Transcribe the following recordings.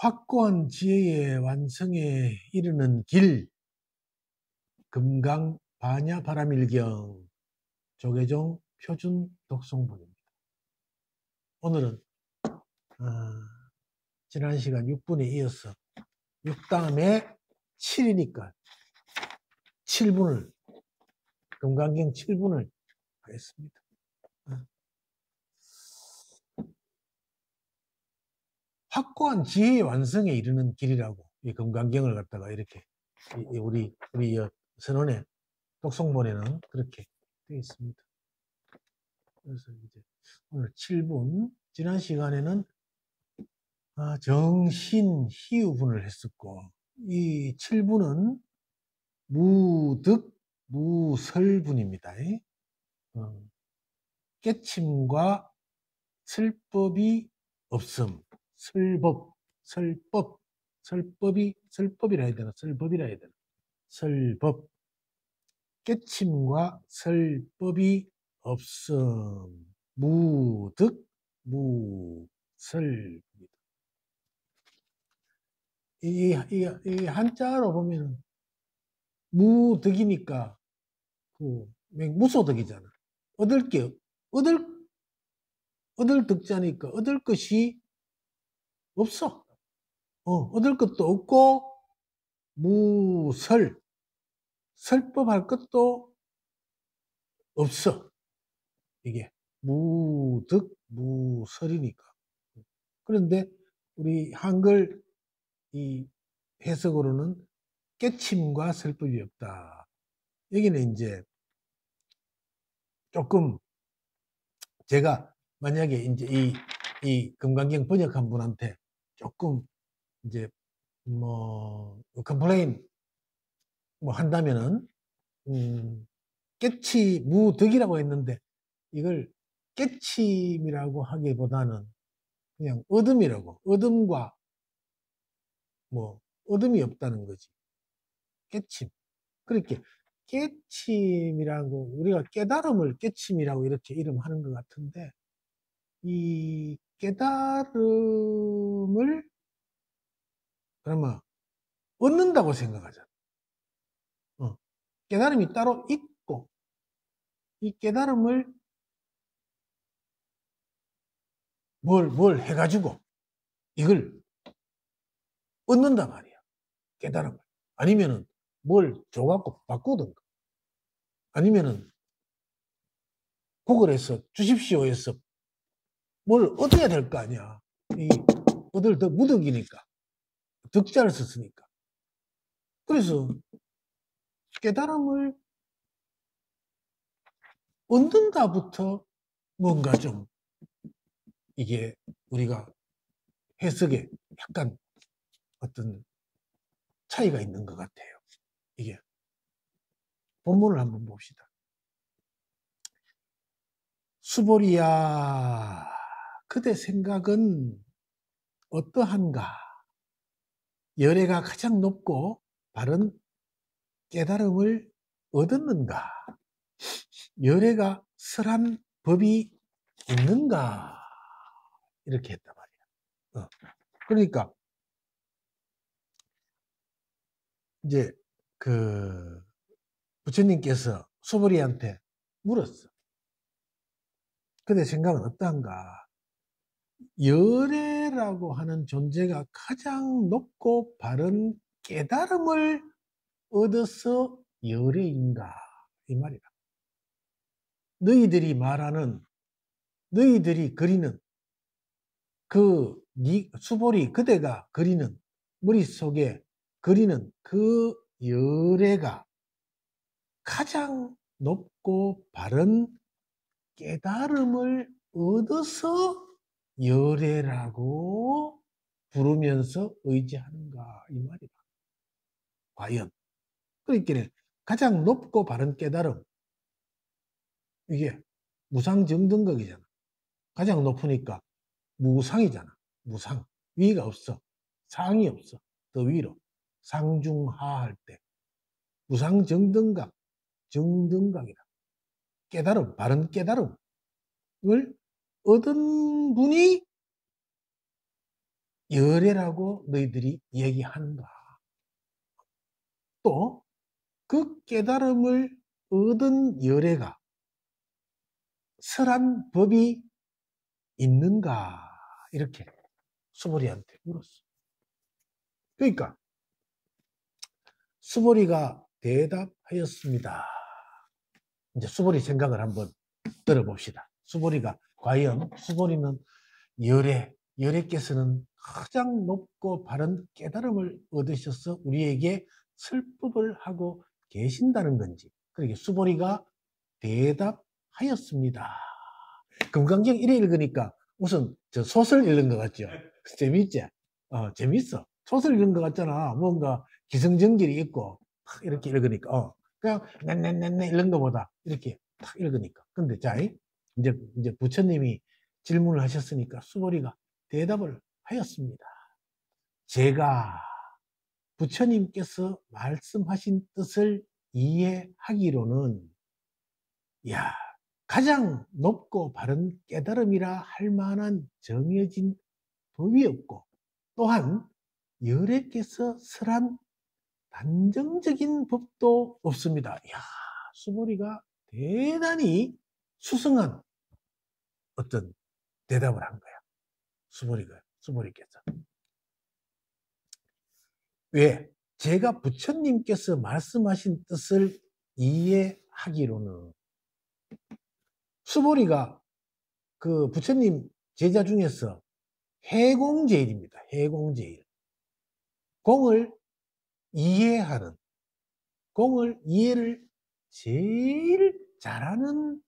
확고한 지혜의 완성에 이르는 길, 금강 반야 바라밀경, 조계종 표준 독송본입니다. 오늘은 지난 시간 6분에 이어서 6 다음에 7이니까 7분을, 금강경 7분을 하겠습니다. 확고한 지혜의 완성에 이르는 길이라고 이 금강경을 갖다가 이렇게 우리 선원의 독송본에는 그렇게 되어 있습니다. 그래서 이제 오늘 7분, 지난 시간에는 정신 희우분을 했었고, 이 7분은 무득 무설분입니다. 깨침과 설법이 없음. 설법이라 해야 되나? 설법이라 해야 되나? 설법. 깨침과 설법이 없음. 무득 무설입니다. 이 한자로 보면 무득이니까 무소득이잖아. 얻을 득자니까 얻을 것이 없어. 얻을 것도 없고 설법할 것도 없어. 이게 무득 무설이니까. 그런데 우리 한글 이 해석으로는 깨침과 설법이 없다. 여기는 이제 조금 제가 만약에 이제 이 금강경 번역한 분한테 조금 이제 컴플레인 한다면은 깨치무득이라고 했는데 이걸 깨침이라고 하기보다는 그냥 어둠이라고, 어둠과 어둠이 없다는 거지. 깨침. 그렇게 깨침이라고 우리가 깨달음을 깨침이라고 이렇게 이름하는 것 같은데, 이 깨달음을 그러면 얻는다고 생각하잖아. 깨달음이 따로 있고, 이 깨달음을 뭘 해가지고 이걸 얻는단 말이야. 깨달음을. 아니면은 뭘 줘갖고 바꾸든가. 아니면은 구글에서 주십시오 해서 뭘 얻어야 될 거 아니야. 얻을 더 무득이니까. 득자를 썼으니까. 그래서 깨달음을 얻는다부터 뭔가 좀 이게 우리가 해석에 약간 어떤 차이가 있는 것 같아요. 이게 본문을 한번 봅시다. 수보리야, 그대 생각은 어떠한가? 열애가 가장 높고 바른 깨달음을 얻었는가? 열애가 설한 법이 있는가? 이렇게 했단 말이야. 그러니까 이제 그 부처님께서 수보리한테 물었어. 그대 생각은 어떠한가? 열애라고 하는 존재가 가장 높고 바른 깨달음을 얻어서 열애인가? 이 말이다. 너희들이 그리는 그 수보리 그대가 그리는 머릿속에 그리는 그 열애가 가장 높고 바른 깨달음을 얻어서 열애라고 부르면서 의지하는가 이 말이다. 과연 그러니까 가장 높고 바른 깨달음, 이게 무상정등각이잖아. 가장 높으니까 무상이잖아. 무상. 위가 없어. 상이 없어. 더 위로. 상중하 할 때. 무상정등각. 정등각이다. 깨달음, 바른 깨달음을 얻은 분이 열애라고 너희들이 얘기하는가? 또 그 깨달음을 얻은 열애가 설한 법이 있는가? 이렇게 수보리한테 물었어. 그러니까 수보리가 대답하였습니다. 이제 수보리 생각을 한번 들어봅시다. 수보리가 과연 수보리는 열애께서는 가장 높고 바른 깨달음을 얻으셔서 우리에게 설법을 하고 계신다는 건지. 그러니까 수보리가 대답하였습니다. 금강경 1회 읽으니까 무슨 저 소설 읽는 것 같죠? 재밌지? 재밌어. 소설 읽는 것 같잖아. 뭔가 기승전결이 있고 탁 이렇게 읽으니까 그냥 네 읽는 것보다 이렇게 탁 읽으니까. 근데 자 이제 부처님이 질문을 하셨으니까 수보리가 대답을 하였습니다. 제가 부처님께서 말씀하신 뜻을 이해하기로는 야 가장 높고 바른 깨달음이라 할 만한 정해진 법이 없고 또한 열애께서 설한 단정적인 법도 없습니다. 이야, 수보리가 대단히 수승한 어떤 대답을 한 거야. 수보리께서. 왜? 제가 부처님께서 말씀하신 뜻을 이해하기로는 수보리가 그 부처님 제자 중에서 해공제일입니다. 해공제일. 공을 이해하는, 공을 이해를 제일 잘하는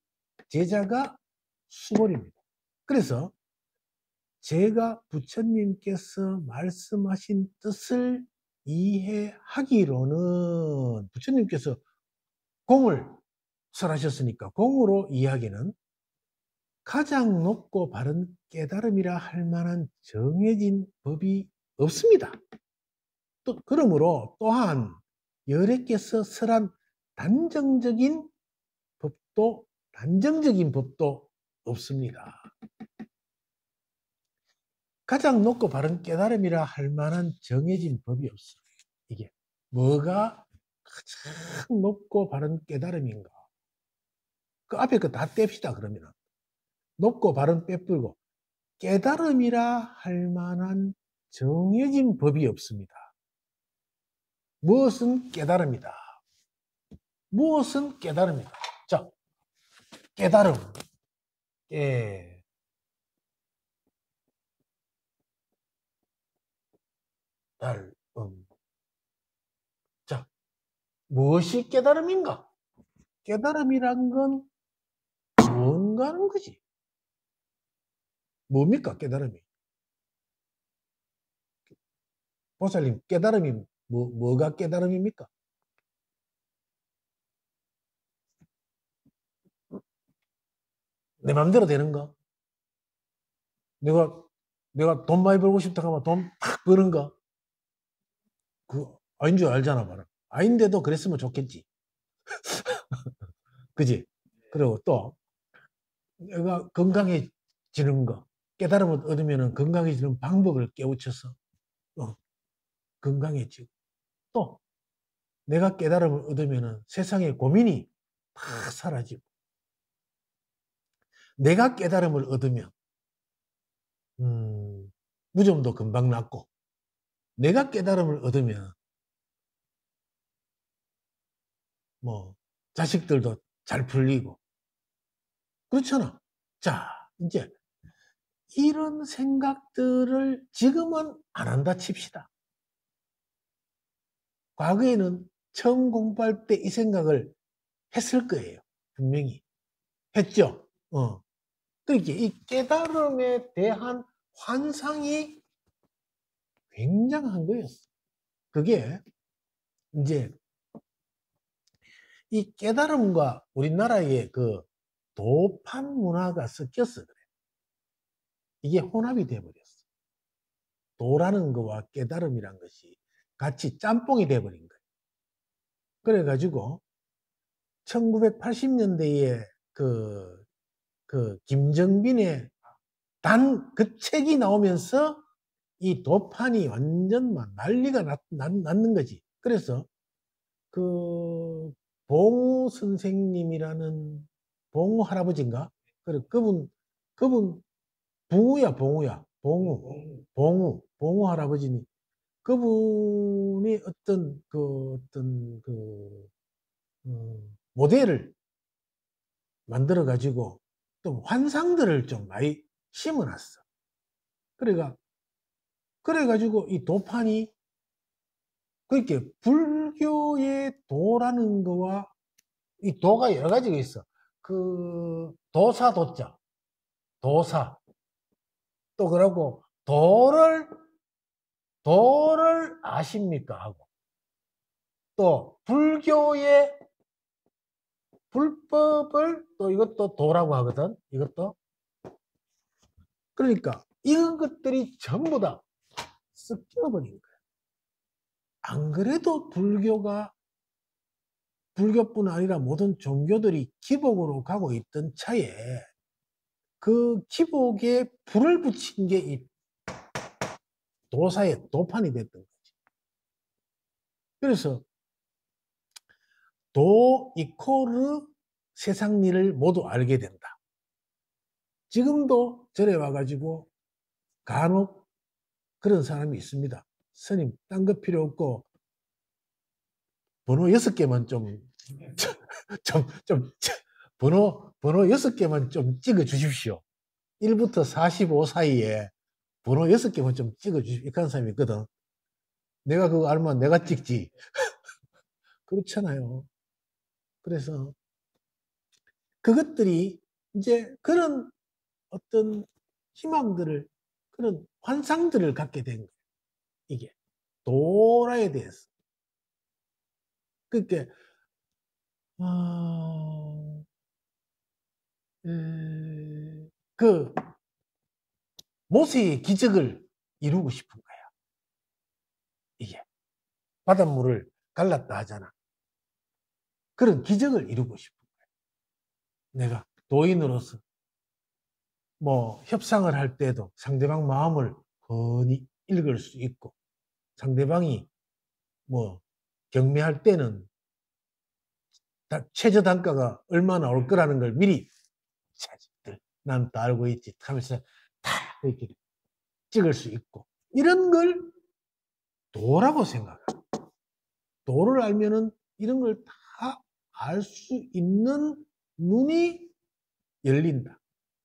제자가 수보리입니다. 그래서 제가 부처님께서 말씀하신 뜻을 이해하기로는 부처님께서 공을 설하셨으니까 공으로 이해하기는 가장 높고 바른 깨달음이라 할 만한 정해진 법이 없습니다. 또 그러므로 또한 열애께서 설한 단정적인 법도 없습니다. 가장 높고 바른 깨달음이라 할 만한 정해진 법이 없어. 이게 뭐가 가장 높고 바른 깨달음인가? 그 앞에 그 다 뗍시다 그러면 높고 바른 빼뿔고 깨달음이라 할 만한 정해진 법이 없습니다. 무엇은 깨달음이다. 무엇은 깨달음이다. 자, 깨달음. 자, 무엇이 깨달음인가? 깨달음이란 건 뭔가 하는 거지. 뭡니까, 깨달음이? 보살님, 깨달음이 뭐가 깨달음입니까? 내 마음대로 되는 거. 내가 돈 많이 벌고 싶다 하면 돈 팍 버는 거. 그 아닌 줄 알잖아, 말은. 아닌데도 그랬으면 좋겠지. 그지? 그리고 또 내가 건강해지는 거. 깨달음을 얻으면 건강해지는 방법을 깨우쳐서 건강해지고 또 내가 깨달음을 얻으면 세상의 고민이 다 사라지고 내가 깨달음을 얻으면 무좀도 금방 낫고 내가 깨달음을 얻으면 뭐 자식들도 잘 풀리고 그렇잖아. 자, 이제 이런 생각들을 지금은 안 한다 칩시다. 과거에는 처음 공부할 때 이 생각을 했을 거예요. 분명히. 했죠? 그러니까 이 깨달음에 대한 환상이 굉장한 거였어. 그게 이제 이 깨달음과 우리나라의 그 도판 문화가 섞였어. 그래. 이게 혼합이 돼버렸어. 도라는 거와 깨달음이란 것이 같이 짬뽕이 돼버린 거예요. 그래가지고 1980년대에 그 김정빈의 그 책이 나오면서 이 도판이 완전 막 난리가 났는 거지. 그래서 그 봉우 선생님이라는 봉우 할아버지인가? 그래 그분 봉우야 봉우 할아버지니 그분이 모델을 만들어 가지고 또 환상들을 좀 많이 심어놨어. 그래가지고 이 도판이 그렇게 불교의 도라는 거와 이 도가 여러 가지가 있어. 그 도사 도자 도사 또 그러고 도를 아십니까 하고 또 불교의 불법을 또 이것도 도라고 하거든. 이것도 그러니까 이런 것들이 전부 다 섞여버린 거야. 안 그래도 불교뿐 아니라 모든 종교들이 기복으로 가고 있던 차에 그 기복에 불을 붙인 게 이 도사의 도판이 됐던 거지. 그래서 도 이코르 세상 일을 모두 알게 된다. 지금도 절에 와가지고 간혹 그런 사람이 있습니다. 스님, 딴 거 필요 없고 번호 6개만 번호 6개만 좀 찍어 주십시오. 1부터 45 사이에 번호 6개만 좀 찍어 주십시오. 이런 사람이 있거든. 내가 그거 알면 내가 찍지. 그렇잖아요. 그래서 그것들이 이제 그런 어떤 희망들을, 그런 환상들을 갖게 된 거예요. 이게. 도라에 대해서. 그러니까, 그, 모세의 기적을 이루고 싶은 거야. 이게. 바닷물을 갈랐다 하잖아. 그런 기적을 이루고 싶은 거야. 내가 도인으로서 뭐 협상을 할 때도 상대방 마음을 훤히 읽을 수 있고 상대방이 뭐 경매할 때는 최저 단가가 얼마나 올 거라는 걸 미리 난 다 알고 있지 하면서 다 이렇게 찍을 수 있고 이런 걸 도라고 생각해. 도를 알면은 이런 걸 다 알 수 있는 눈이 열린다.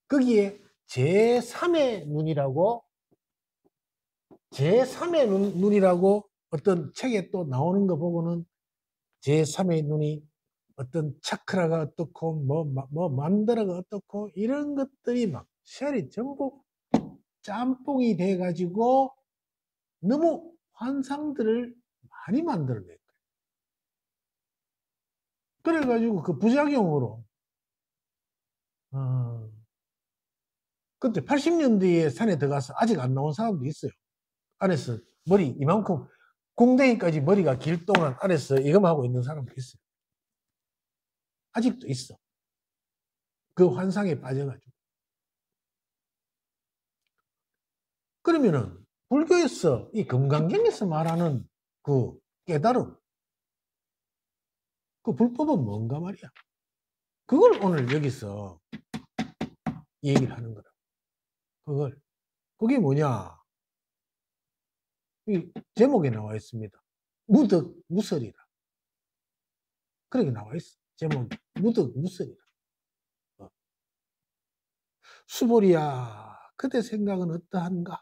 거기에 제3의 눈이라고 어떤 책에 또 나오는 거 보고는 제3의 눈이 어떤 차크라가 어떻고 뭐 만들어가 어떻고 이런 것들이 막 셀이 전부 짬뽕이 돼 가지고 너무 환상들을 많이 만들어낸 거예요. 그래 가지고 그 부작용으로 그때 80년대에 산에 들어가서 아직 안 나온 사람도 있어요. 안에서 머리 이만큼 궁뎅이까지 머리가 길 동안 안에서 이것만 하고 있는 사람도 있어요. 아직도 있어. 그 환상에 빠져가지고. 그러면은 불교에서 이 금강경에서 말하는 그 깨달음, 그 불법은 뭔가 말이야. 그걸 오늘 여기서 얘기를 하는 거다. 그게 뭐냐? 이 제목에 나와 있습니다. 무덕무설이라. 그렇게 나와 있어. 제목 무덕무설이라. 수보리야, 그대 생각은 어떠한가?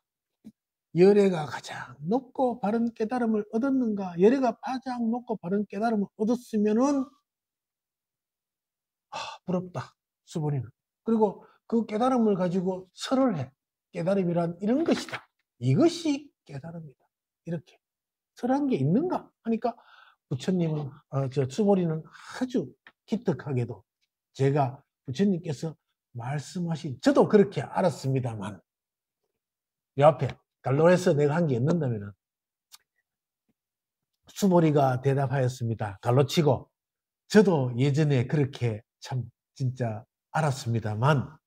열애가 가장 높고 바른 깨달음을 얻었는가? 열애가 가장 높고 바른 깨달음을 얻었으면은 부럽다. 수보리는. 그리고 그 깨달음을 가지고 설을 해. 깨달음이란 이런 것이다. 이것이 깨달음이다. 이렇게 설한 게 있는가? 하니까 부처님은 수보리는 아주 기특하게도 제가 부처님께서 말씀하신 저도 그렇게 알았습니다만 이 앞에 갈로에서 내가 한 게 있는다면은 수보리가 대답하였습니다. 갈로치고 저도 예전에 그렇게 참 진짜 알았습니다만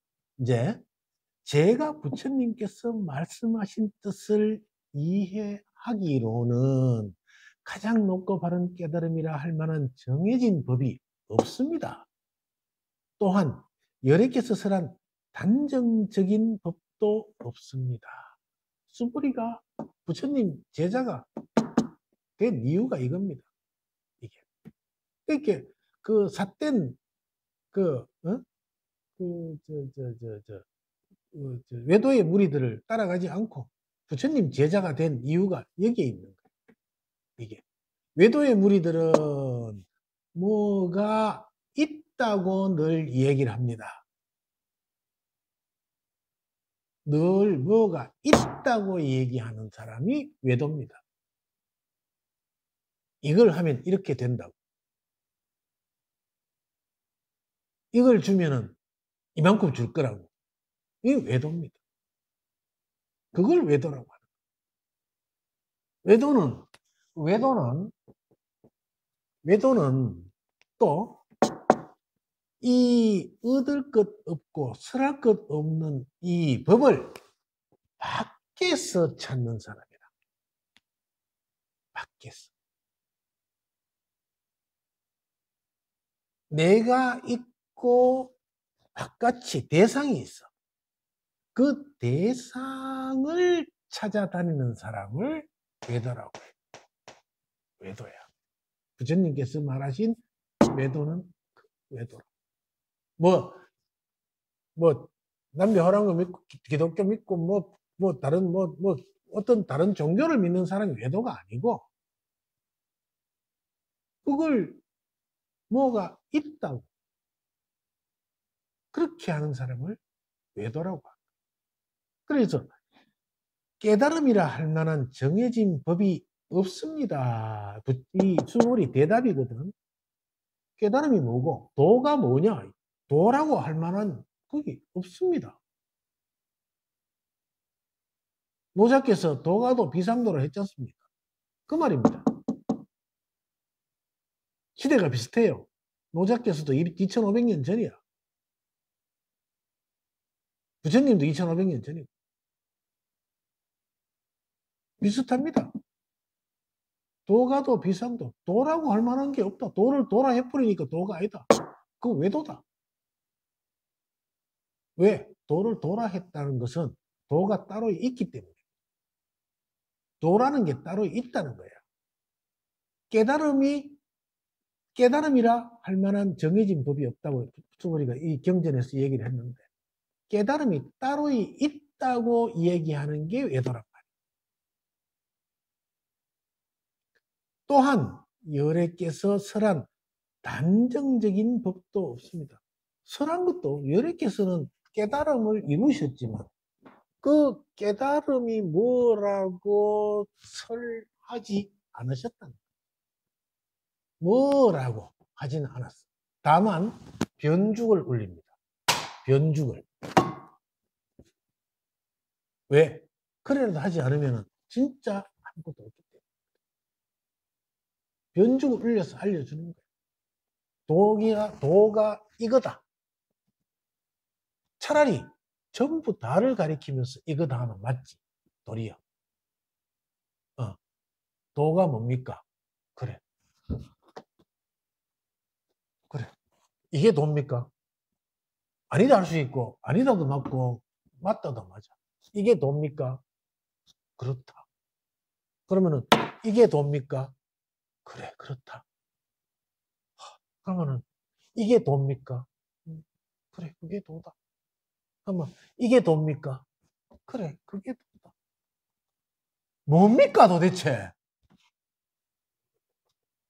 이제 제가 부처님께서 말씀하신 뜻을 이해하기로는 가장 높고 바른 깨달음이라 할 만한 정해진 법이 없습니다. 또한 여래께 서설한 단정적인 법도 없습니다. 수부리가 부처님 제자가 된 이유가 이겁니다. 이게. 이렇게 그 삿된 외도의 무리들을 따라가지 않고 부처님 제자가 된 이유가 여기에 있는 거예요. 이게. 외도의 무리들은 뭐가 있다고 늘 얘기를 합니다. 늘 뭐가 있다고 얘기하는 사람이 외도입니다. 이걸 하면 이렇게 된다고. 이걸 주면은 이만큼 줄 거라고. 이게 외도입니다. 그걸 외도라고 하는 거예요. 외도는 또 이 얻을 것 없고 설할 것 없는 이 법을 밖에서 찾는 사람이다. 밖에서. 내가 있고 바깥이 대상이 있어. 그 대상을 찾아다니는 사람을 외도라고 해요. 외도야. 부처님께서 말하신 외도는 외도라. 남녀 호랑을 믿고 기독교 믿고 다른 어떤 다른 종교를 믿는 사람이 외도가 아니고 그걸 뭐가 있다고 그렇게 하는 사람을 외도라고 합니다. 그래서 깨달음이라 할 만한 정해진 법이 없습니다. 이 수월이 대답이거든. 깨달음이 뭐고 도가 뭐냐? 도라고 할 만한 그게 없습니다. 노자께서 도가도 비상도를 했지 않습니까? 그 말입니다. 시대가 비슷해요. 노자께서도 2500년 전이야. 부처님도 2500년 전이고. 비슷합니다. 도가도 비상도. 도라고 할 만한 게 없다. 도를 도라 해버리니까 도가 아니다. 그거 왜 도다? 왜? 도를 도라 했다는 것은 도가 따로 있기 때문에. 도라는 게 따로 있다는 거예요. 깨달음이라 할 만한 정해진 법이 없다고 수고리가 이 경전에서 얘기를 했는데 깨달음이 따로 있다고 얘기하는 게 외도란 말이에요. 또한 열애께서 설한 단정적인 법도 없습니다. 설한 것도 열애께서는 깨달음을 이루셨지만 그 깨달음이 뭐라고 설하지 않으셨다는 거예요. 뭐라고 하지는 않았어요. 다만 변죽을 올립니다. 변죽을. 왜? 그래라도 하지 않으면 진짜 아무것도 없기 때문에. 변죽을 올려서 알려주는 거예요. 도가 이거다. 차라리 전부 다를 가리키면서 이거다 하면 맞지. 도리어. 도가 뭡니까? 그래. 이게 도입니까? 아니다 할 수 있고 아니다도 맞고 맞다도 맞아. 이게 도입니까? 그렇다. 그러면은 이게 도입니까? 그래, 그렇다. 그러면은 이게 도입니까? 그래, 그게 도다. 그러면 이게 도입니까? 그래, 그게 도다. 뭡니까 도대체?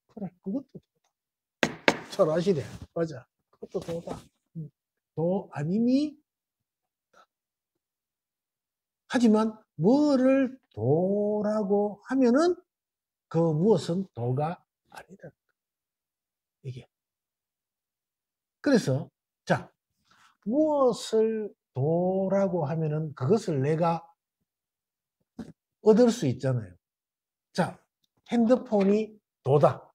그래, 그것도 도다. 철하시네. 맞아. 그것도 도다. 도 아님이 하지만 뭐를 도라고 하면은 그 무엇은 도가 아니다. 이게. 그래서 자, 무엇을 도라고 하면은 그것을 내가 얻을 수 있잖아요. 자, 핸드폰이 도다.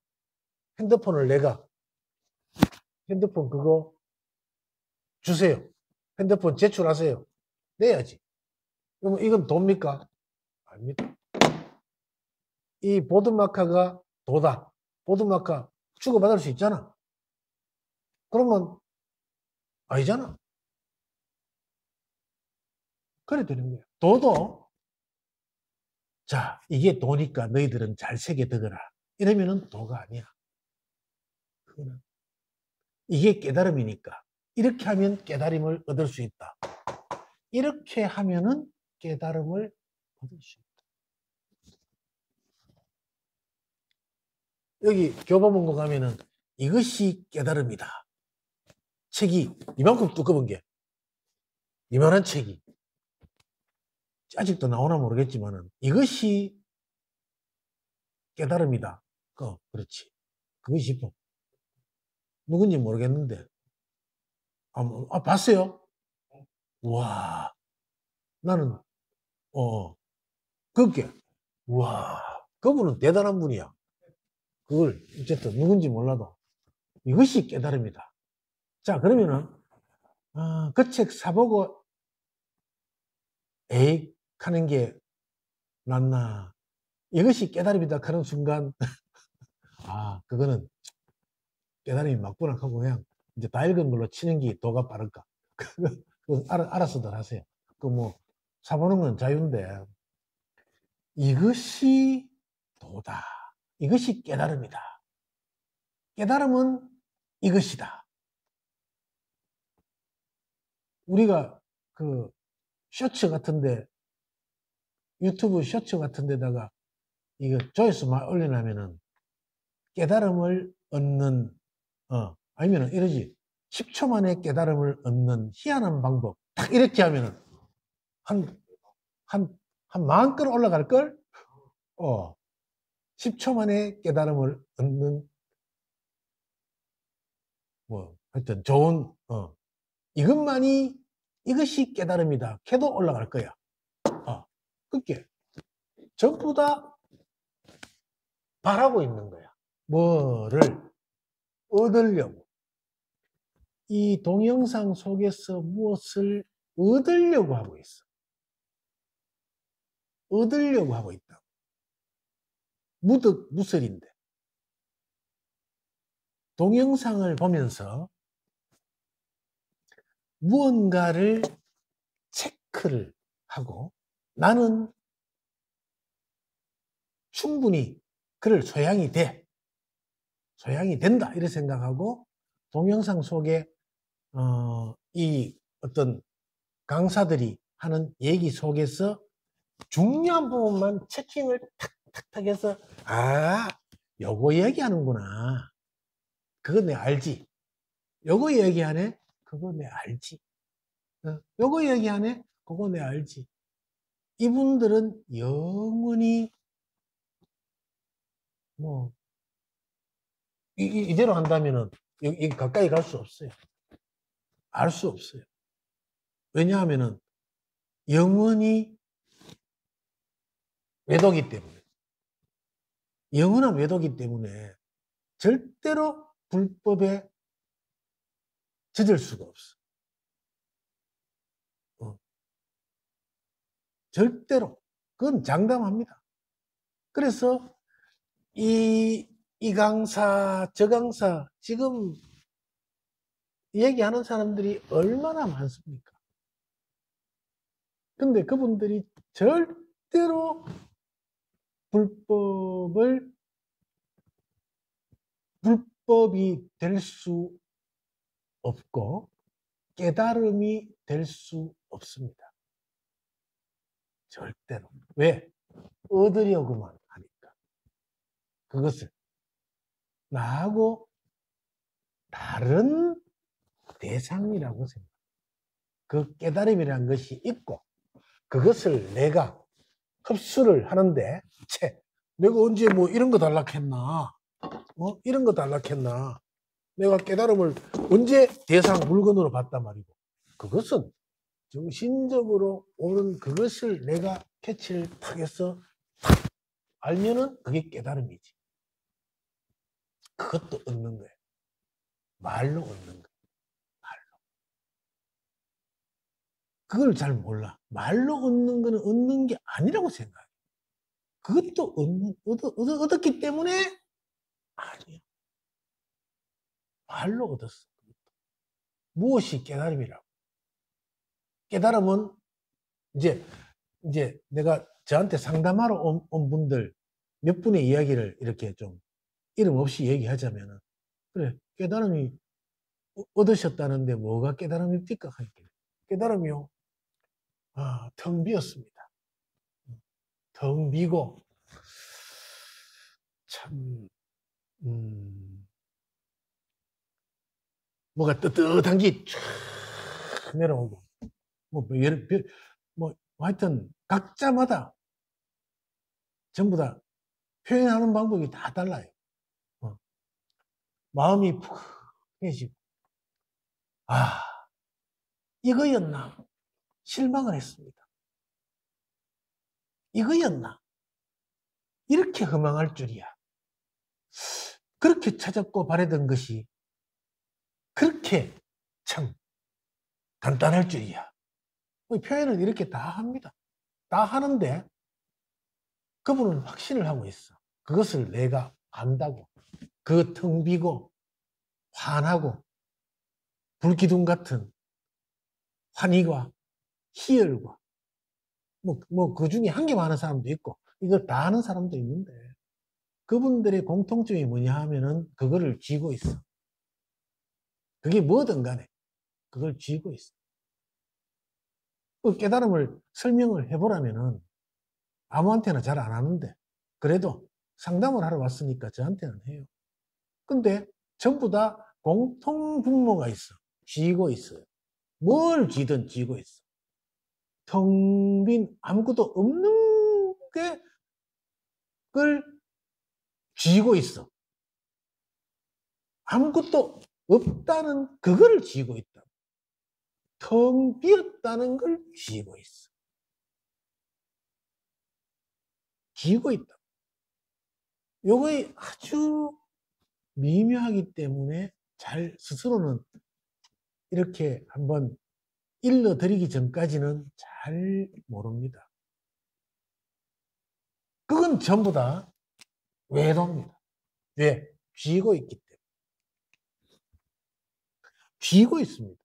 핸드폰을 내가 핸드폰 그거 주세요. 핸드폰 제출하세요. 내야지. 그러면 이건 돕니까? 아닙니다. 이 보드마카가 도다. 보드마카 주고받을 수 있잖아. 그러면 아니잖아. 그래 되는 거야. 도도 자 이게 도니까 너희들은 잘 새겨들어라. 이러면은 도가 아니야. 그거는 이게 깨달음이니까 이렇게 하면 깨달음을 얻을 수 있다. 이렇게 하면은 깨달음을 얻을 수 있다. 여기 교보문고 가면은 이것이 깨달음이다. 책이 이만큼 두꺼운 게 이만한 책이 아직도 나오나 모르겠지만은 이것이 깨달음이다. 그렇지. 그것이 뭐 누군지 모르겠는데 봤어요? 와 나는 그게 와 그분은 대단한 분이야. 그걸 어쨌든 누군지 몰라도 이것이 깨달음이다. 자 그러면은 그 책 사보고 에이 하는 게 낫나 이것이 깨달음이다 하는 순간 그거는 깨달음이 맞구나 하고 그냥 이제 다 읽은 걸로 치는 게 도가 빠를까. 그거 알아서들 하세요. 그 뭐 사보는 건 자유인데 이것이 도다. 이것이 깨달음이다. 깨달음은 이것이다. 우리가 그 쇼츠 같은데 유튜브 쇼츠 같은 데다가 이거 조회수만 올려놓으면은 깨달음을 얻는 아니면은 이러지 10초 만에 깨달음을 얻는 희한한 방법 딱 이렇게 하면은 한 40,000건 올라갈걸? 10초 만에 깨달음을 얻는 뭐 하여튼 좋은 이것만이 이것이 깨달음이다. 걔도 올라갈 거야. 그게 전부 다 바라고 있는 거야. 뭐를 얻으려고. 이 동영상 속에서 무엇을 얻으려고 하고 있어. 얻으려고 하고 있다. 무득무설인데. 동영상을 보면서 무언가를 체크를 하고 나는 충분히 그럴 소양이 돼. 소양이 된다. 이렇게 생각하고 동영상 속에 이 어떤 강사들이 하는 얘기 속에서 중요한 부분만 체킹을 탁탁탁 해서 요거 얘기하는구나. 그거 내가 알지. 요거 얘기하네. 그거 내가 알지. 요거 얘기하네. 그거 내가 알지. 이분들은 영원히 뭐 이대로 한다면은 여기 가까이 갈 수 없어요. 알 수 없어요. 왜냐하면은 영원히 외도기 때문에 영원한 외도기 때문에 절대로 불법에 젖을 수가 없어. 절대로. 그건 장담합니다. 그래서 이 강사, 저 강사 지금 얘기하는 사람들이 얼마나 많습니까? 근데 그분들이 절대로 불법이 될 수 없고 깨달음이 될 수 없습니다. 절대로. 왜? 얻으려고만 하니까. 그것을 나하고 다른 대상이라고 생각합니다. 그 깨달음이라는 것이 있고 그것을 내가 흡수를 하는데 내가 언제 뭐 이런 거 달락했나 이런 거 달락했나 내가 깨달음을 언제 대상 물건으로 봤단 말이고 그것은 정신적으로 오는 그것을 내가 캐치를 탁 해서 알면은 그게 깨달음이지. 그것도 얻는 거예요. 말로 얻는 거예요. 말로. 그걸 잘 몰라. 말로 얻는 거는 얻는 게 아니라고 생각해. 그것도 얻었기 때문에 아니야. 말로 얻었어. 무엇이 깨달음이라고? 깨달음은 이제 내가 저한테 상담하러 온 분들 몇 분의 이야기를 이렇게 좀 이름 없이 얘기하자면은, 그래, 깨달음이 얻으셨다는데 뭐가 깨달음입니까? 깨달음이요. 텅 비었습니다. 텅 비고, 참, 뭐가 뜨뜻한 게 쫙 내려오고, 하여튼, 각자마다 전부 다 표현하는 방법이 다 달라요. 마음이 푹해지고, 이거였나? 실망을 했습니다. 이거였나? 이렇게 허망할 줄이야. 그렇게 찾았고 바라던 것이 그렇게 참 간단할 줄이야. 표현을 이렇게 다 합니다. 다 하는데 그분은 확신을 하고 있어. 그것을 내가 안다고. 그 텅 비고 환하고 불기둥 같은 환희와 희열과 그 중에 한 개만 하는 사람도 있고 이걸 다 하는 사람도 있는데 그분들의 공통점이 뭐냐 하면은 그거를 쥐고 있어. 그게 뭐든 간에 그걸 쥐고 있어. 그 깨달음을 설명을 해보라면은 아무한테나 잘 안 하는데 그래도 상담을 하러 왔으니까 저한테는 해요. 근데 전부 다 공통분모가 있어. 쥐고 있어요. 뭘 쥐든 쥐고 있어. 텅 빈 아무것도 없는 걸 쥐고 있어. 아무것도 없다는 그거를 쥐고 있다. 텅 비었다는 걸 쥐고 있어. 쥐고 있다. 요거에 아주 미묘하기 때문에 잘 스스로는 이렇게 한번 일러드리기 전까지는 잘 모릅니다. 그건 전부 다 외도입니다. 왜? 쥐고 있기 때문에. 쥐고 있습니다.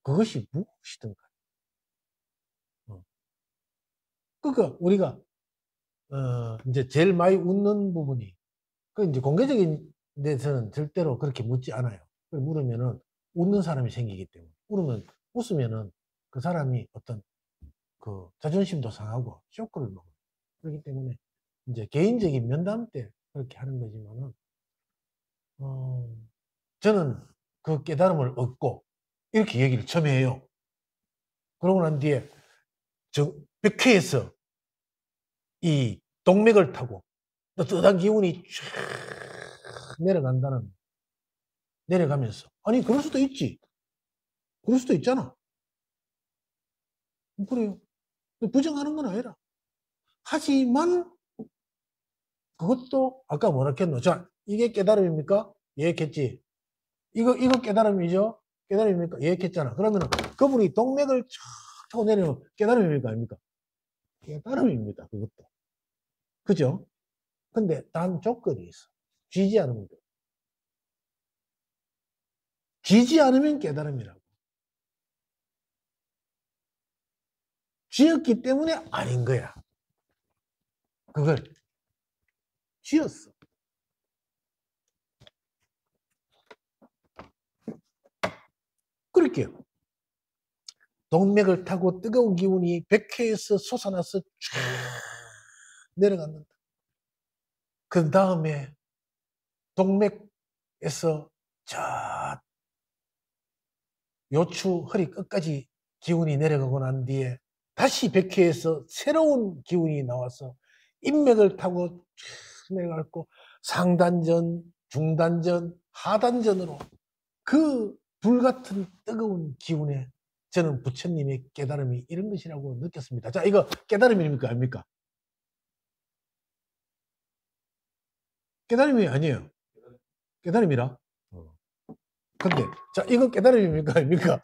그것이 무엇이든 간에. 그러니까 우리가 이제 제일 많이 웃는 부분이 이제 공개적인 데서는 절대로 그렇게 묻지 않아요. 물으면은 웃는 사람이 생기기 때문에 웃으면은 그 사람이 어떤 그 자존심도 상하고 쇼크를 먹어요. 그렇기 때문에 이제 개인적인 면담 때 그렇게 하는 거지만은 저는 그 깨달음을 얻고 이렇게 얘기를 처음 해요. 그러고 난 뒤에 저 백회에서 이 동맥을 타고 뜨뜻한 기운이 쫙 내려가면서 아니 그럴 수도 있지. 그럴 수도 있잖아. 그래요. 부정하는 건 아니라. 하지만 그것도 아까 뭐라 했노? 자, 이게 깨달음입니까? 예, 했겠지. 이거 깨달음이죠? 깨달음입니까? 예, 했잖아. 그러면 그분이 동맥을 쫙 타고 내리면 깨달음입니까? 아닙니까? 깨달음입니다. 그것도. 그죠? 근데 단 조건이 있어. 쥐지 않으면 돼. 쥐지 않으면 깨달음이라고. 쥐었기 때문에 아닌 거야. 그걸 쥐었어. 그럴게요. 동맥을 타고 뜨거운 기운이 백회에서 솟아나서 쫙 내려간다. 그 다음에 동맥에서 저 요추 허리 끝까지 기운이 내려가고 난 뒤에 다시 백회에서 새로운 기운이 나와서 인맥을 타고 쫙 내려가고 상단전, 중단전, 하단전으로 그 불같은 뜨거운 기운에 저는 부처님의 깨달음이 이런 것이라고 느꼈습니다. 자, 이거 깨달음입니까? 아닙니까? 깨달음이 아니에요. 깨달음이라. 근데, 자, 이거 깨달음입니까? 아닙니까?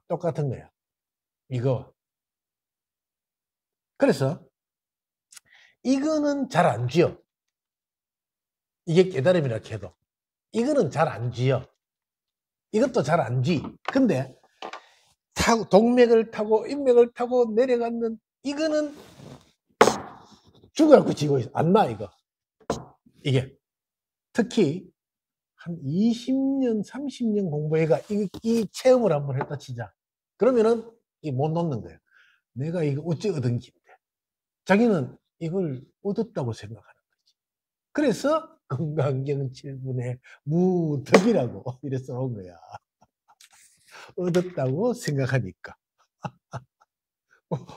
똑같은 거야. 이거. 그래서 이거는 잘 안 쥐어. 이게 깨달음이라 해도. 이거는 잘 안 쥐어. 이것도 잘 안 쥐. 근데 동맥을 타고 인맥을 타고 내려가는 이거는 죽어갖고 지고 있어. 안 나, 이거. 이게. 특히 한 20년, 30년 공부해가 이 체험을 한번 했다 치자. 그러면은 못 놓는 거예요. 내가 이거 어찌 얻은 긴데. 자기는 이걸 얻었다고 생각하는 거지. 그래서 건강경 7분의 무덕이라고 이래 써놓은 거야. 얻었다고 생각하니까.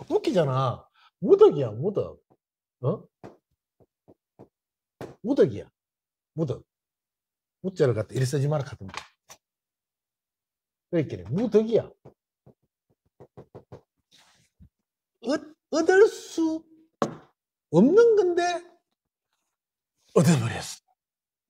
웃기잖아. 무덕이야, 무덕. 어? 무덕이야, 무덕. 무자를 갖다 이래 쓰지 마라 하던데. 그랬길래 무덕이야. 얻을 수 없는 건데 얻어버렸어.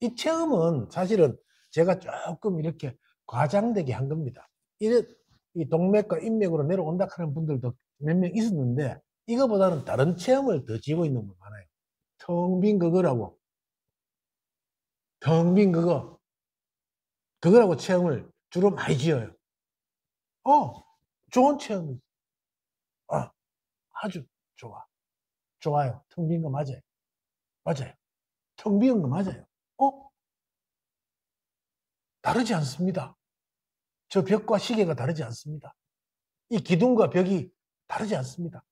이 체험은 사실은 제가 조금 이렇게 과장되게 한 겁니다. 이 동맥과 인맥으로 내려온다 하는 분들도 몇 명 있었는데 이거보다는 다른 체험을 더 지고 있는 분 많아요. 텅 빈 그거라고. 텅 빈 그거라고 체험을 주로 많이 지어요. 좋은 체험이. 아주 좋아. 좋아요. 텅 빈 거 맞아요. 맞아요. 텅 비운 거 맞아요. 다르지 않습니다. 저 벽과 시계가 다르지 않습니다. 이 기둥과 벽이 다르지 않습니다.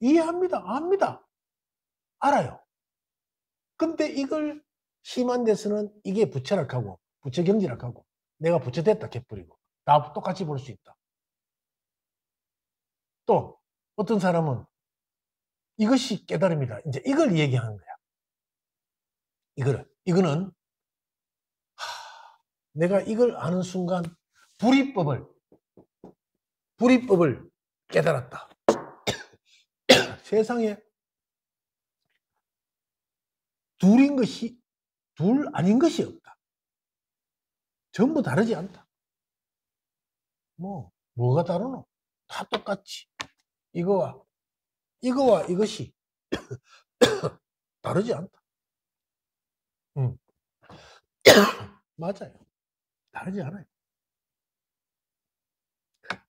이해합니다. 압니다. 알아요. 근데 이걸 심한 데서는 이게 부채락하고 부채경지락하고 내가 부채됐다 개뿌리고 다 똑같이 볼 수 있다. 또 어떤 사람은 이것이 깨달음이다. 이제 이걸 얘기하는 거야. 이거는 내가 이걸 아는 순간 불이법을 깨달았다. 세상에 둘 아닌 것이 없다. 전부 다르지 않다. 뭐가 다르노? 다 똑같지. 이거와 이것이 다르지 않다. 맞아요. 다르지 않아요.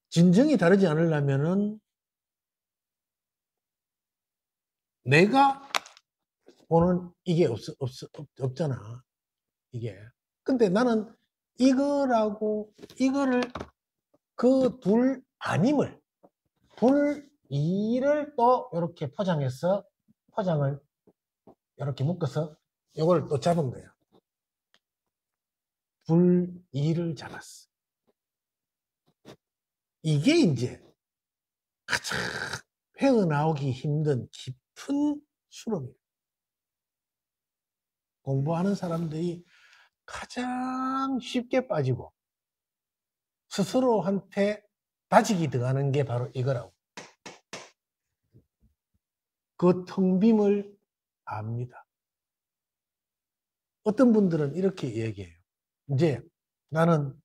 진정이 다르지 않으려면은 내가 보는 이게 없잖아. 이게. 근데 나는 이거를 그 둘 아님을 불이를 또 이렇게 포장을 이렇게 묶어서 이걸 또 잡은 거야. 불이를 잡았어. 이게 이제 가장 헤어나오기 힘든 깊은 수렁이에요. 공부하는 사람들이 가장 쉽게 빠지고 스스로한테 다지기 들어가는 게 바로 이거라고. 그 텅 빔을 압니다. 어떤 분들은 이렇게 얘기해요. 이제 나는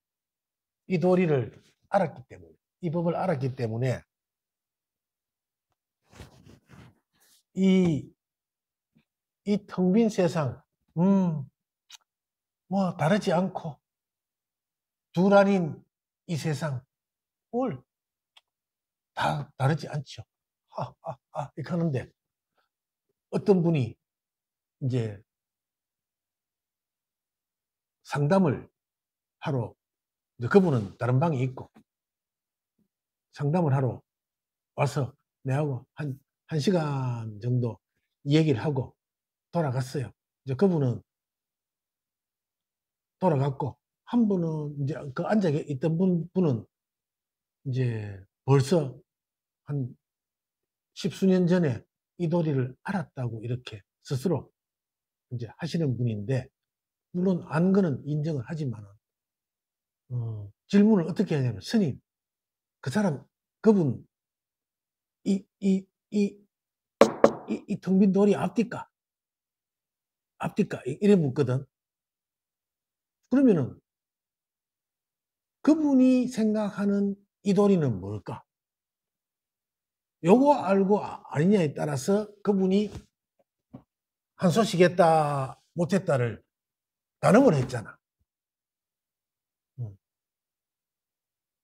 이 도리를 알았기 때문에, 이 법을 알았기 때문에 이 텅 빈 세상, 뭐 다르지 않고 둘 아닌 이 세상, 다 다르지 않죠. 이렇게 하는데 어떤 분이 이제 상담을 하러, 이제 그분은 다른 방에 있고 상담을 하러 와서 내하고 한 시간 정도 얘기를 하고 돌아갔어요. 이제 그분은 돌아갔고, 한 분은 이제 그 앉아 있던 분은 이제 벌써 한 10수년 전에 이 도리를 알았다고 이렇게 스스로 이제 하시는 분인데, 물론 안 거는 인정을 하지만, 질문을 어떻게 하냐면, 스님, 그분, 이 텅 빈 돌이 앞뒤까? 이래 묻거든. 그러면은, 그분이 생각하는 이 도리는 뭘까? 요거 알고 아니냐에 따라서 그분이 한소식 했다 못했다를 단언을 했잖아.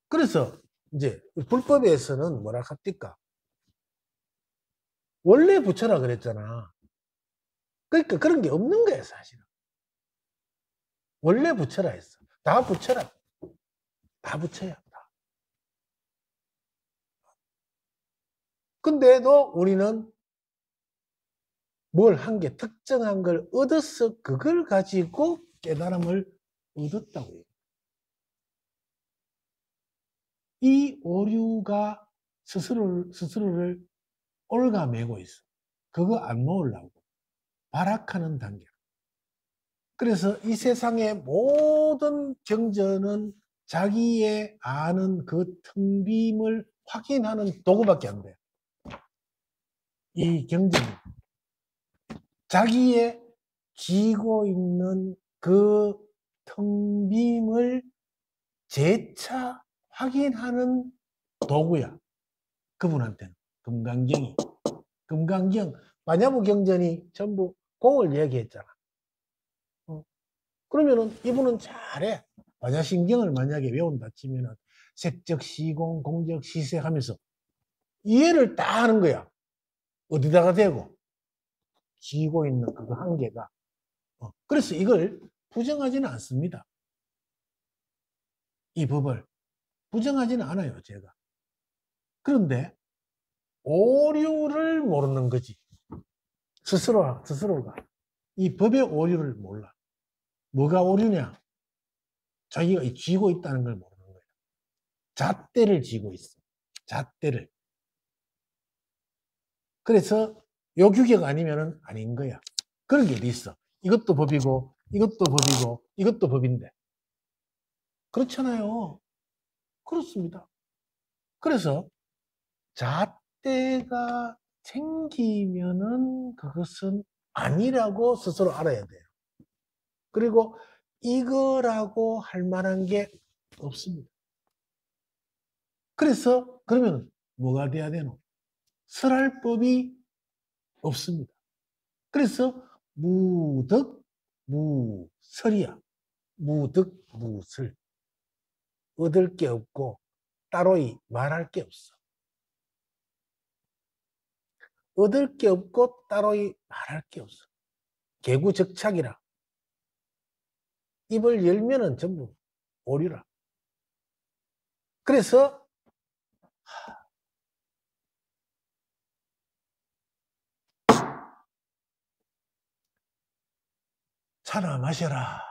그래서 이제 불법에서는 뭐라 합니까? 원래 붙여라 그랬잖아. 그러니까 그런 게 없는 거야, 사실은. 원래 붙여라 했어. 다 붙여라. 다 붙여야 한다. 근데도 우리는 뭘 한 게 특정한 걸 얻어서 그걸 가지고 깨달음을 얻었다고 해요. 이 오류가 스스로를 올가매고 있어. 그거 안 놓으려고 발악하는 단계. 그래서 이 세상의 모든 경전은 자기의 아는 그 텅 빔을 확인하는 도구밖에 안 돼. 이 경전은 자기의 쥐고 있는 그 텅 빔을 재차 확인하는 도구야. 그분한테는. 금강경이. 금강경, 마냐부 경전이 전부 공을 얘기했잖아. 그러면은 이분은 잘해. 반야신경을 만약에 외운다 치면은 색적, 시공, 공적, 시색 하면서 이해를 다 하는 거야. 어디다가 대고 쥐고 있는 그 한계가. 그래서 이걸 부정하지는 않습니다. 이 법을 부정하지는 않아요, 제가. 그런데 오류를 모르는 거지. 스스로가 이 법의 오류를 몰라. 뭐가 오류냐? 자기가 쥐고 있다는 걸 모르는 거야. 잣대를 쥐고 있어. 잣대를. 그래서 요 규격 아니면은 아닌 거야. 그런 게 어디 있어. 이것도 법이고, 이것도 법이고, 이것도 법인데. 그렇잖아요. 그렇습니다. 그래서 잣대가 생기면은 그것은 아니라고 스스로 알아야 돼요. 그리고 이거라고 할 만한 게 없습니다. 그래서 그러면 뭐가 돼야 되노? 설할 법이 없습니다. 그래서 무덕, 무설이야. 무덕, 무설. 얻을 게 없고 따로이 말할 게 없어. 얻을 게 없고 따로이 말할 게 없어. 개구적착이라. 입을 열면은 전부 오류라. 그래서 차나 마셔라.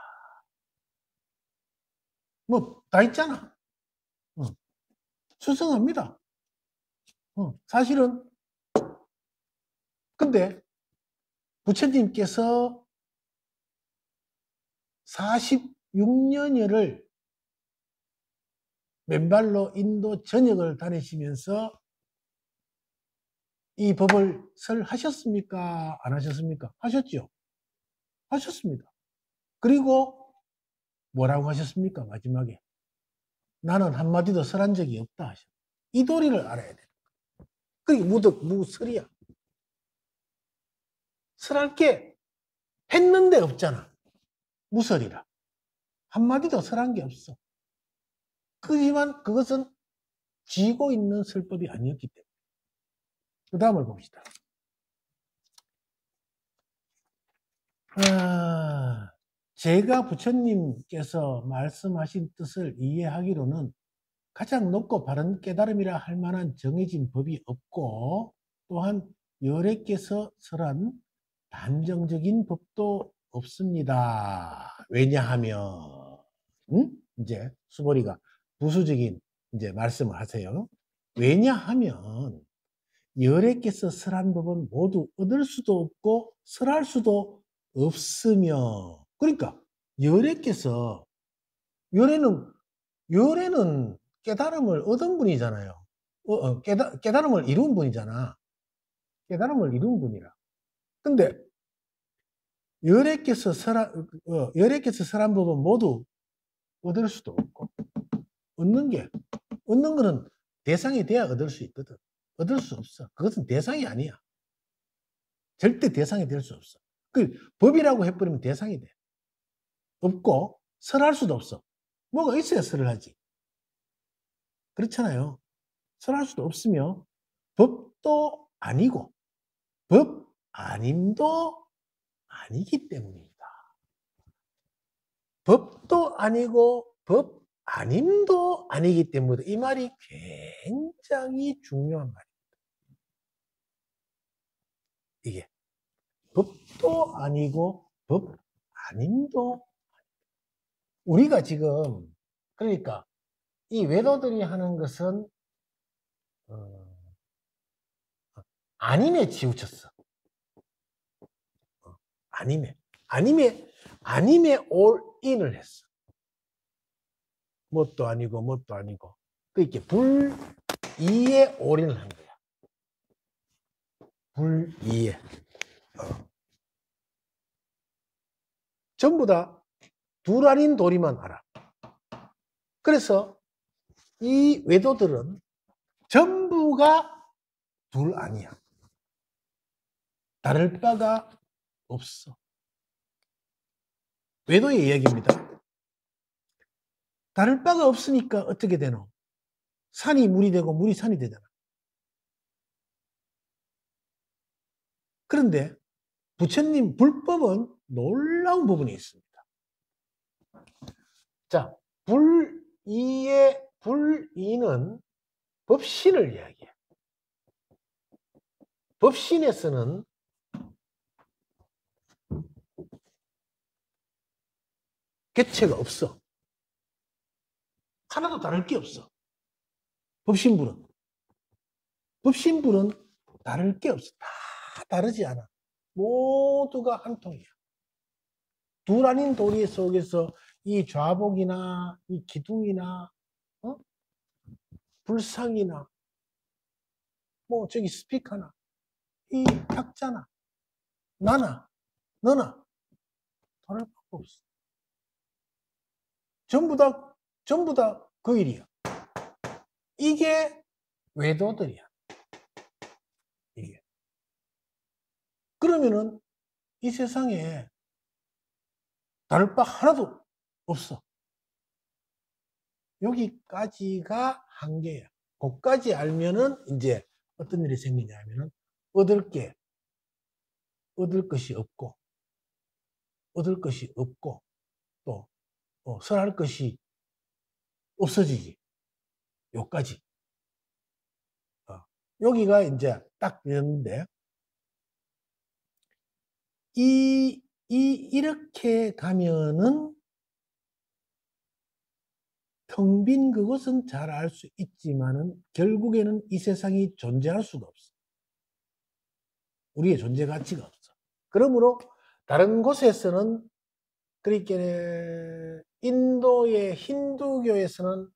뭐 다 있잖아. 수성합니다. 사실은 근데 부처님께서 46년여를 맨발로 인도 전역을 다니시면서 이 법을 설하셨습니까? 안 하셨습니까? 하셨죠? 하셨습니다. 그리고 뭐라고 하셨습니까? 마지막에 나는 한마디도 설한 적이 없다 하셨. 이 도리를 알아야 돼. 그게 무덕, 무설이야. 설할 게 했는데 없잖아. 무설이라. 한마디도 설한 게 없어. 그지만 그것은 쥐고 있는 설법이 아니었기 때문에. 그 다음을 봅시다. 제가 부처님께서 말씀하신 뜻을 이해하기로는 가장 높고 바른 깨달음이라 할 만한 정해진 법이 없고 또한 여래께서 설한 단정적인 법도 없습니다. 왜냐하면 이제 수보리가 부수적인 이제 말씀을 하세요. 왜냐하면 여래께서 설한 법은 모두 얻을 수도 없고 설할 수도 없으며 그러니까 여래께서 여래는 깨달음을 얻은 분이잖아요. 깨달음을 이룬 분이잖아. 깨달음을 이룬 분이라. 근데 여래께서 설한 법은 모두 얻을 수도 없고 얻는 거는 대상이 돼야 얻을 수 있거든. 얻을 수 없어. 그것은 대상이 아니야. 절대 대상이 될 수 없어. 그 법이라고 해버리면 대상이 돼. 없고 설할 수도 없어. 뭐가 있어야 설을 하지. 그렇잖아요. 설할 수도 없으며 법도 아니고 법 아님도 아니기 때문입니다. 법도 아니고 법 아님도 아니기 때문에 이 말이 굉장히 중요한 말입니다. 이게 법도 아니고 법 아님도 우리가 지금 그러니까 이 외도들이 하는 것은 아님에 치우쳤어. 아님에 올인을 했어. 뭣도 아니고 뭣도 아니고. 그러니까 불이에 올인을 한 거야. 불이에. 전부 다 둘 아닌 도리만 알아. 그래서 이 외도들은 전부가 둘 아니야. 다를 바가 없어. 외도의 이야기입니다. 다를 바가 없으니까 어떻게 되노? 산이 물이 되고 물이 산이 되잖아. 그런데 부처님 불법은 놀라운 부분이 있습니다. 자, 불이는 법신을 이야기해. 법신에서는 개체가 없어. 하나도 다를 게 없어. 법신불은 다를 게 없어. 다 다르지 않아. 모두가 한 통이야. 둘 아닌 도리 속에서 이 좌복이나 이 기둥이나 불상이나 뭐 저기 스피커나 이 탁자나 나나 너나 다를 바가 없어. 전부 다 그 일이야. 이게 외도들이야. 이게. 그러면은 이 세상에 다를 바 하나도 없어. 여기까지가 한계야. 거기까지 알면은 이제 어떤 일이 생기냐면은 얻을 것이 없고 또 설할 것이 없어지지. 요까지. 여기가 이제 딱 되는데 이렇게 가면은 텅 빈 그것은 잘 알 수 있지만은 결국에는 이 세상이 존재할 수가 없어. 우리의 존재 가치가 없어. 그러므로 다른 곳에서는 그러니까 인도의 힌두교에서는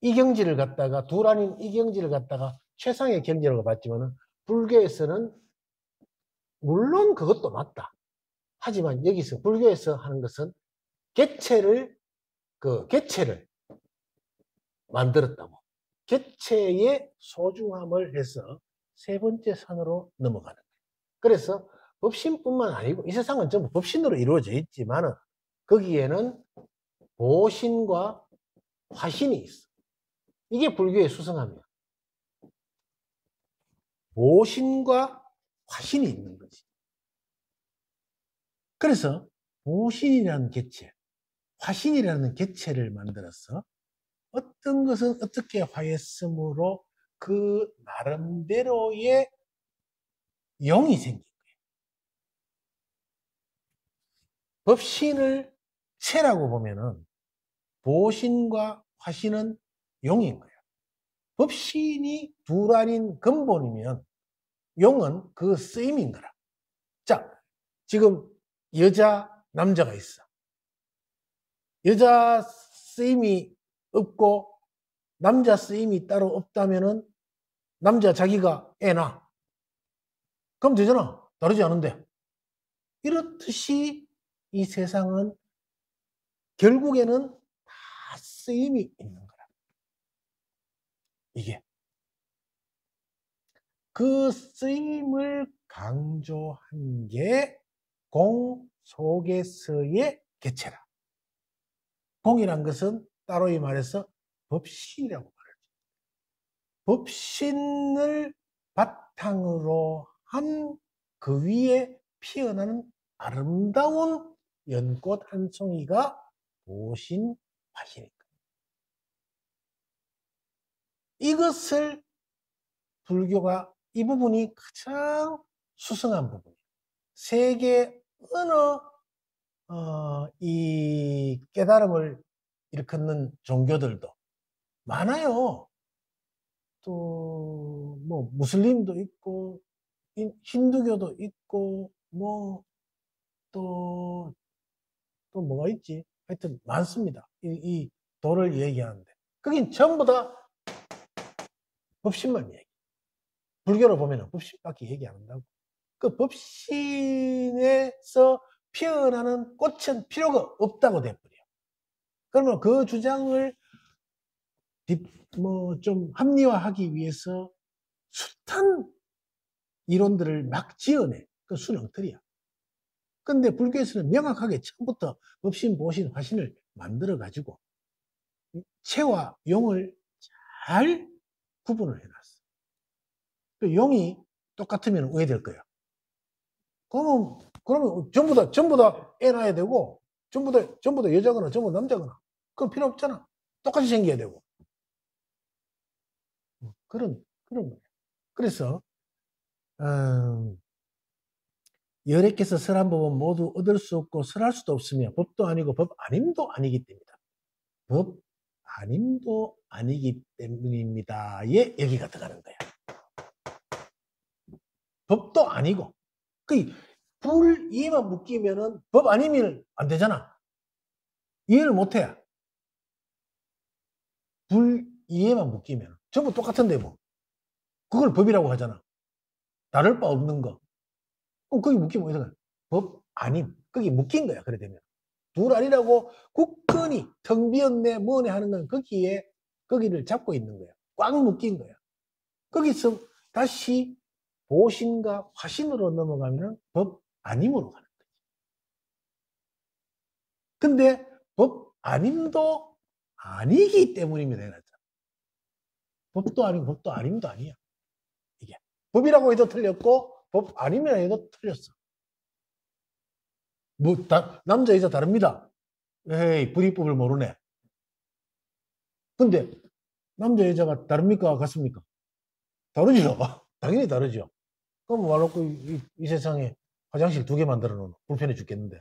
이 경지를 갖다가 둘 아닌 이 경지를 갖다가 최상의 경지라고 봤지만은 불교에서는 물론 그것도 맞다. 하지만 여기서 불교에서 하는 것은 개체를 만들었다고. 개체의 소중함을 해서 세 번째 산으로 넘어가는 거예요. 그래서 법신뿐만 아니고 이 세상은 전부 법신으로 이루어져 있지만은 거기에는 보신과 화신이 있어. 이게 불교의 수성함이야. 보신과 화신이 있는 거지. 그래서 보신이라는 개체, 화신이라는 개체를 만들어서 어떤 것은 어떻게 화했으므로 그 나름대로의 영이 생긴 거예요. 법신을 체라고 보면은 보신과 화신은 용인 거예요. 법신이 둘 아닌 근본이면 용은 그 쓰임인 거라. 자, 지금 여자, 남자가 있어. 여자 쓰임이 없고 남자 쓰임이 따로 없다면은 남자 자기가 애 낳아. 그럼 되잖아. 다르지 않은데. 이렇듯이 이 세상은 결국에는 다 쓰임이 있는 거라. 이게. 그 쓰임을 강조한 게 공 속에서의 개체라. 공이란 것은 따로이 말해서 법신이라고 말하죠. 법신을 바탕으로 한 그 위에 피어나는 아름다운 연꽃 한 송이가 보신 화신입니다. 이것을 불교가 이 부분이 가장 수승한 부분이에요. 세계 어느 이 깨달음을 일컫는 종교들도 많아요. 또 뭐 무슬림도 있고 힌두교도 있고 뭐 또 뭐가 있지? 하여튼 많습니다. 이 도를 얘기하는데 거긴 전부 다 법신만 얘기. 불교로 보면 법신밖에 얘기 안 한다고. 그 법신에서 피어나는 꽃은 필요가 없다고 돼버려. 그러면 그 주장을 뭐 좀 합리화하기 위해서 숱한 이론들을 막 지어내. 그 순엉터리야. 근데 불교에서는 명확하게 처음부터 법신, 보신, 화신을 만들어가지고 체와 용을 잘 구분을 해놨어. 그 용이 똑같으면 오해될 거야. 그러면 전부 다 애 낳아야 되고, 전부 다 여자거나 전부 다 남자거나. 그건 필요 없잖아. 똑같이 생겨야 되고. 그런 거예요. 그래서, 열애께서 설한 법은 모두 얻을 수 없고 설할 수도 없으며 법도 아니고 법 아님도 아니기 때문이다. 법 아님도 아니기 때문입니다에 여기가 들어가는 거야. 법도 아니고. 불 이해만 묶이면은 법 아니면 안 되잖아. 이해를 못 해. 불 이해만 묶이면 전부 똑같은데 뭐. 그걸 법이라고 하잖아. 다를 바 없는 거. 그럼 거기 묶이면 어디서 법 아님. 거기 묶인 거야. 그래 되면. 둘 아니라고 굳건히 텅 비었네 뭐네 하는 건 거기를 잡고 있는 거야. 꽉 묶인 거야. 거기서 다시 보신과 화신으로 넘어가면 법 아님으로 가는 거지. 근데 법 아님도 아니기 때문입니다. 법도 아니고 법도 아님도 아니야. 이게 법이라고 해도 틀렸고 법 아니면 해도 틀렸어. 뭐 남자 여자 다릅니다. 에이 불이법을 모르네. 근데 남자 여자가 다릅니까? 같습니까? 다르죠. 당연히 다르죠. 그럼 말놓고 이 세상에 화장실 2개 만들어 놓으면 불편해 죽겠는데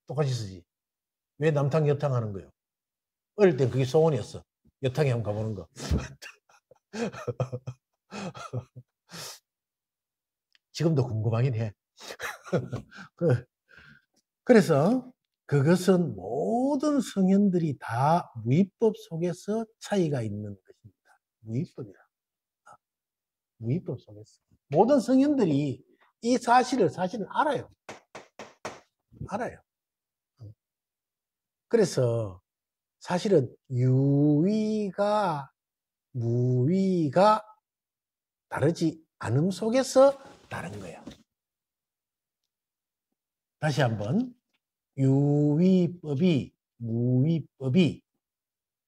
똑같이 쓰지. 왜 남탕 여탕 하는 거예요? 어릴 땐 그게 소원이었어. 여탕에 한번 가보는 거. 지금도 궁금하긴 해. 그래서 그것은 모든 성현들이 다 무위법 속에서 차이가 있는 것입니다. 무위법이라. 무위법 속에서. 모든 성현들이 이 사실을 알아요. 알아요. 그래서 사실은 유위가 무위가 다르지 않음 속에서 다른 거야. 다시 한번 유위법이 무위법이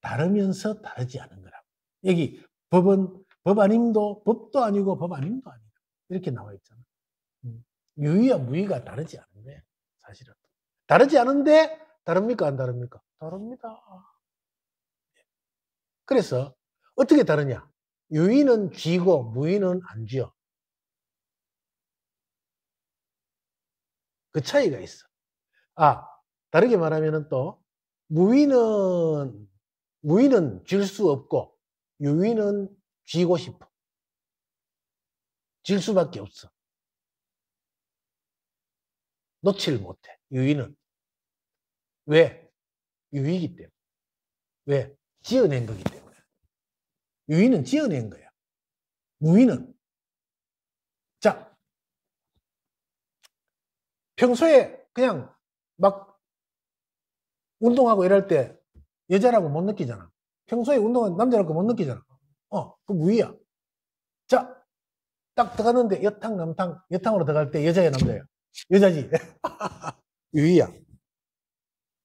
다르면서 다르지 않은 거라고. 여기 법은 법 아님도 법도 아니고 법 아님도 아니고 이렇게 나와 있잖아. 유위와 무위가 다르지 않은 거야. 사실은. 다르지 않은데 다릅니까? 안 다릅니까? 다릅니다. 그래서 어떻게 다르냐? 유위는 쥐고 무위는 안 쥐어. 그 차이가 있어. 다르게 말하면 또 무위는 쥘 수 없고 유위는 쥐고 싶어. 쥘 수밖에 없어. 놓지를 못해. 유위는. 왜? 유위이기 때문에. 왜? 지어낸 거기 때문에. 유위는 지어낸 거야. 무위는. 자, 평소에 그냥 막 운동하고 이럴 때 여자라고 못 느끼잖아. 평소에 운동하는 남자라고 못 느끼잖아. 그 무위야. 자, 딱 들어갔는데 여탕, 남탕, 여탕으로 들어갈 때 여자야, 남자야? 여자지. 유의야.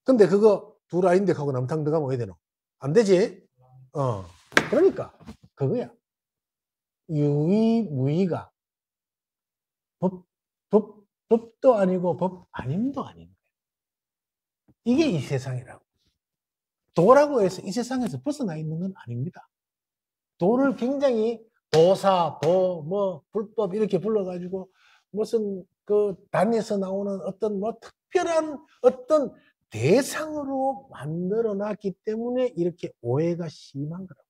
근데 그거 두 라인데 하고 남탕 들어가면 어떻게 되노? 안 되지? 그러니까 그거야. 유의, 무의가 법도 아니고 법 아님도 아닌 거야. 이게 이 세상이라고. 도라고 해서 이 세상에서 벗어나 있는 건 아닙니다. 도를 굉장히 도사, 불법 이렇게 불러가지고 무슨 그 단에서 나오는 어떤 특별한 어떤 대상으로 만들어 놨기 때문에 이렇게 오해가 심한 거라고.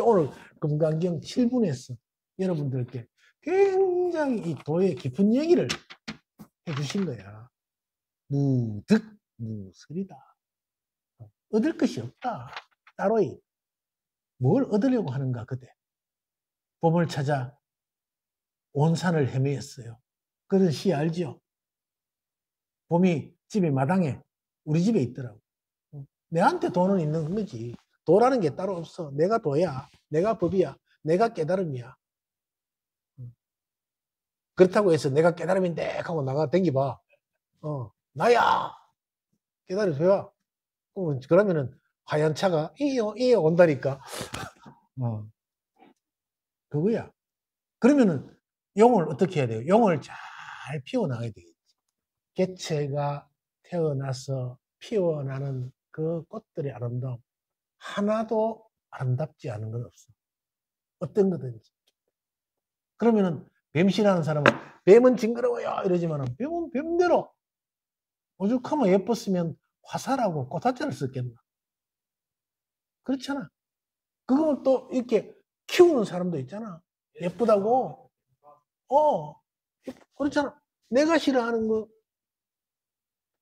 오늘 금강경 7분에서 여러분들께 굉장히 이 도의 깊은 얘기를 해주신 거야. 무득무설이다. 얻을 것이 없다. 따로이. 뭘 얻으려고 하는가 그대. 봄을 찾아 온 산을 헤매었어요. 그런 시 알지요? 봄이 집에 마당에 우리 집에 있더라고. 내한테 돈은 있는 거지. 도라는 게 따로 없어. 내가 도야. 내가 법이야. 내가 깨달음이야. 그렇다고 해서 내가 깨달음인데 하고 나가 댕기봐. 나야. 깨달음 줘야. 그러면은 하얀 차가 이요 온다니까. 그거야. 그러면은 용을 어떻게 해야 돼요? 용을 잘 피워나가야 되겠지. 개체가 태어나서 피어나는 그 꽃들의 아름다움 하나도 아름답지 않은 건 없어. 어떤 거든지. 그러면은 뱀 싫어하는 사람은 뱀은 징그러워요 이러지만은 뱀은 뱀대로 오죽하면 예뻤으면 화살하고 꽃화자를 썼겠나. 그렇잖아. 그걸 또 이렇게 키우는 사람도 있잖아. 예쁘다고. 그렇잖아. 내가 싫어하는 거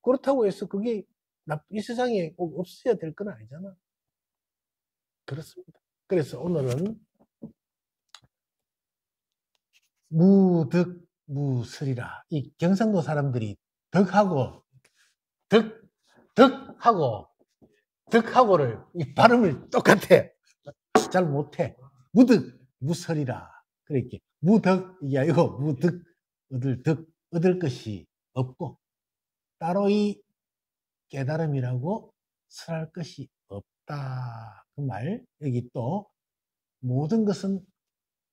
그렇다고 해서 그게 이 세상에 꼭 없어야 될 건 아니잖아. 그렇습니다. 그래서 오늘은 무득무설이라. 이 경상도 사람들이 덕하고를 이 발음을 똑같아. 잘 못해. 무득무설이라. 그렇게 무덕이 아니고 무득 얻을 것이 없고 따로 이 깨달음이라고 설할 것이 없다. 그 말. 여기 또 모든 것은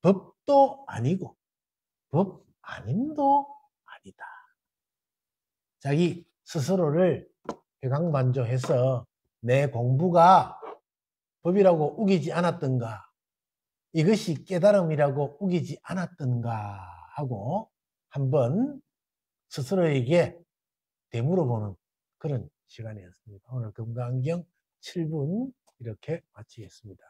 법도 아니고 법 아님도 아니다. 자기 스스로를 회광반조해서 내 공부가 법이라고 우기지 않았던가, 이것이 깨달음이라고 우기지 않았던가 하고 한번 스스로에게 되물어보는 그런 시간이었습니다. 오늘 금강경 7분 이렇게 마치겠습니다.